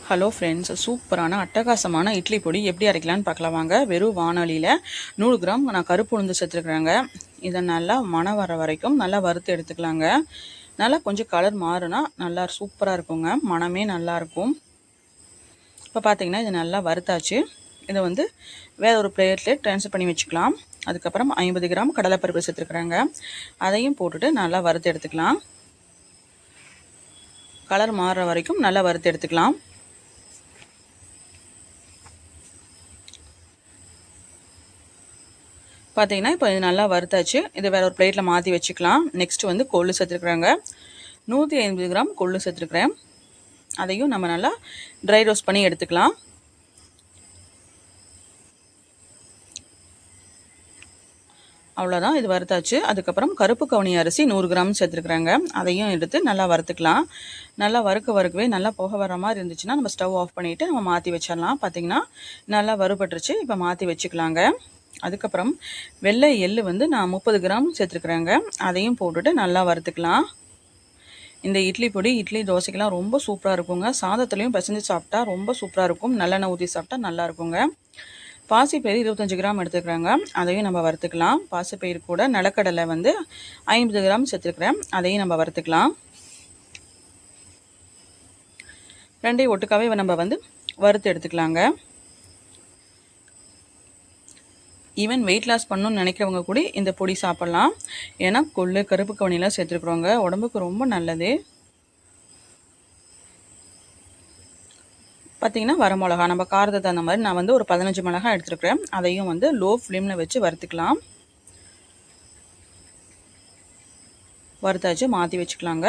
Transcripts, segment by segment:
Hello friends, சூப்பரான அட்டகாசமான இட்லி பொடி எப்படி அரைக்கலான்னு பார்க்கலாம் வாங்க. வெறும் வானொலியில் 100 கிராம் நான் கருப்பு உளுந்து சேர்த்துருக்குறேங்க. இதை நல்லா மணம் வர வரைக்கும் நல்லா வறுத்து எடுத்துக்கலாங்க. நல்லா கொஞ்சம் கலர் மாறுனா நல்லா சூப்பராக இருக்குங்க, மணமே நல்லாயிருக்கும். இப்போ பார்த்தீங்கன்னா இது நல்லா வறுத்தாச்சு. இதை வந்து வேறு ஒரு பிளேட்டில் ட்ரான்ஸ்ஃபர் பண்ணி வச்சுக்கலாம். அதுக்கப்புறம் 50 கிராம் கடலைப்பருப்பு சேர்த்துருக்குறாங்க. அதையும் போட்டுட்டு நல்லா வறுத்து எடுத்துக்கலாம். கலர் மாறுற வரைக்கும் நல்லா வறுத்து எடுத்துக்கலாம். பார்த்தீங்கன்னா இப்போ இது நல்லா வறுத்தாச்சு. இதை வேறு ஒரு பிளேட்டில் மாற்றி வச்சுக்கலாம். நெக்ஸ்ட்டு வந்து கொள்ளு சேர்த்துருக்குறாங்க. 150 கிராம் கொள்ளு சேர்த்துருக்குறேன். அதையும் நம்ம நல்லா ட்ரை ரோஸ்ட் பண்ணி எடுத்துக்கலாம். அவ்வளோதான், இது வறுத்தாச்சு. அதுக்கப்புறம் கருப்பு கவுனி அரிசி 100 கிராம் சேர்த்துருக்குறாங்க. அதையும் எடுத்து நல்லா வறுத்துக்கலாம். நல்லா வறுக்கவே நல்லா புகை வர மாதிரி இருந்துச்சுன்னா நம்ம ஸ்டவ் ஆஃப் பண்ணிவிட்டு நம்ம மாற்றி வச்சிடலாம். பார்த்திங்கன்னா நல்லா வறுபட்டுருச்சு. இப்போ மாற்றி வச்சுக்கலாங்க. அதுக்கப்புறம் வெள்ளை எள்ளு வந்து நான் 30 கிராம் சேர்த்துருக்குறேங்க. அதையும் போட்டுட்டு நல்லா வறுத்துக்கலாம். இந்த இட்லி பொடி இட்லி தோசைக்கெலாம் ரொம்ப சூப்பராக இருக்குங்க. சாதத்துலேயும் பிசைஞ்சு சாப்பிட்டா ரொம்ப சூப்பராக இருக்கும். நல்லெண்ணெய் ஊற்றி சாப்பிட்டா நல்லா இருக்குங்க. பாசிப்பயிறு 25 கிராம் எடுத்துக்கிறாங்க. அதையும் நம்ம வறுத்துக்கலாம். பாசிப்பயிறு கூட நிலக்கடலை வந்து 50 கிராம் சேர்த்துருக்குறேன். அதையும் நம்ம வறுத்துக்கலாம். ரெண்டையும் ஒட்டுக்காவே நம்ம வந்து வறுத்து எடுத்துக்கலாங்க. ஈவன் வெயிட் லாஸ் பண்ணணும்னு நினைக்கிறவங்க கூட இந்த பொடி சாப்பிட்லாம். ஏன்னா கொள்ளு கருப்பு கவுனிலாம் சேர்த்துருக்குறோங்க, உடம்புக்கு ரொம்ப நல்லது. பார்த்திங்கன்னா வர மிளகா நம்ம காரத்தை அந்த மாதிரி நான் வந்து ஒரு 15 மிளகா எடுத்துருக்குறேன். அதையும் வந்து லோ ஃப்ளேமில் வச்சு வறுத்துக்கலாம். வறுத்தாச்சு, மாற்றி வச்சுக்கலாங்க.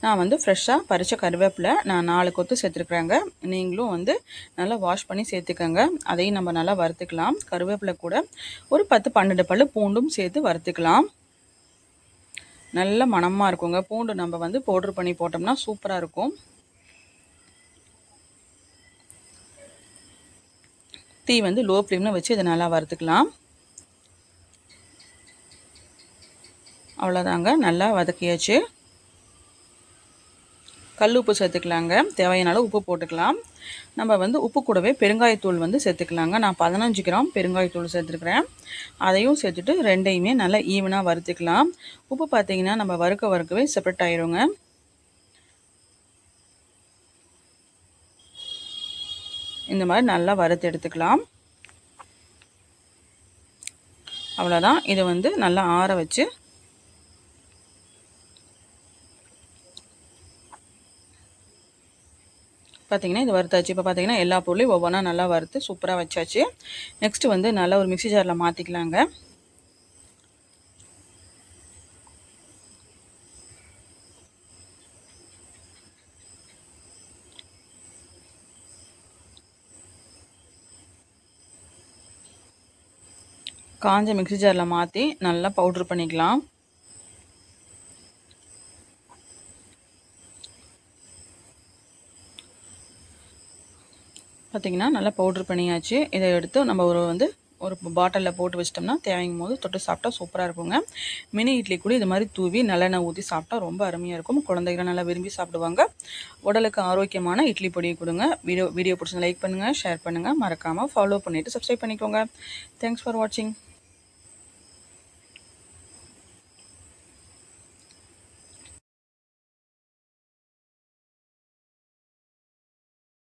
நான் வந்து ஃப்ரெஷ்ஷாக பறித்த கருவேப்பிலை நான் 4 கொத்து சேர்த்துருக்குறேங்க. நீங்களும் வந்து நல்லா வாஷ் பண்ணி சேர்த்துக்கோங்க. அதையும் நம்ம நல்லா வறுத்துக்கலாம். கருவேப்பிலை கூட ஒரு 10-12 பல் பூண்டும் சேர்த்து வறுத்துக்கலாம். நல்ல மணமாக இருக்குங்க. பூண்டு நம்ம வந்து பவுட்ரு பண்ணி போட்டோம்னா சூப்பராக இருக்கும். தீ வந்து லோ ஃப்ளேமில் வச்சு இதை நல்லா வறுத்துக்கலாம். அவ்வளோதாங்க, நல்லா வதக்கியாச்சு. கல் உப்பு சேர்த்துக்கலாங்க. தேவையான அளவு உப்பு போட்டுக்கலாம். நம்ம வந்து உப்பு கூடவே பெருங்காயத்தூள் வந்து சேர்த்துக்கலாங்க. நான் 15 கிராம் பெருங்காயத்தூள் சேர்த்துருக்குறேன். அதையும் சேர்த்துட்டு ரெண்டையுமே நல்லா ஈவனாக வறுத்துக்கலாம். உப்பு பார்த்திங்கன்னா நம்ம வறுக்கவே செப்பரேட் ஆயிருங்க. இந்த மாதிரி நல்லா வறுத்து எடுத்துக்கலாம். அவ்வளோதான், இதை வந்து நல்லா ஆற வச்சு பார்த்திங்கன்னா இது வறுத்தாச்சு. இப்போ பார்த்திங்கன்னா எல்லா பொருளையும் ஒவ்வொன்றா நல்லா வறுத்து சூப்பராக வச்சாச்சு. நெக்ஸ்ட்டு வந்து நல்லா ஒரு மிக்ஸி ஜாரில் மாற்றிக்கலாங்க. காஞ்ச மிக்ஸி ஜாரில் மாற்றி நல்லா பவுட்ரு பண்ணிக்கலாம். பார்த்திங்கன்னா நல்லா பவுட்ரு பண்ணியாச்சு. இதை எடுத்து நம்ம ஒரு பாட்டிலில் போட்டு வச்சிட்டோம்னா தேவைங்கும் போது தொட்டு சாப்பிட்டா சூப்பராக இருக்குங்க. மினி இட்லி கூட இது மாதிரி தூவி நல்லெண்ணெய் ஊற்றி சாப்பிட்டா ரொம்ப அருமையாக இருக்கும். குழந்தைகள் நல்லா விரும்பி சாப்பிடுவாங்க. உடலுக்கு ஆரோக்கியமான இட்லி பொடியை கொடுங்க. வீடியோ பிடிச்சி லைக் பண்ணுங்கள், ஷேர் பண்ணுங்கள், மறக்காமல் ஃபாலோ பண்ணிவிட்டு சப்ஸ்கிரைப் பண்ணிக்கோங்க. தேங்க்ஸ் ஃபார் வாட்சிங்.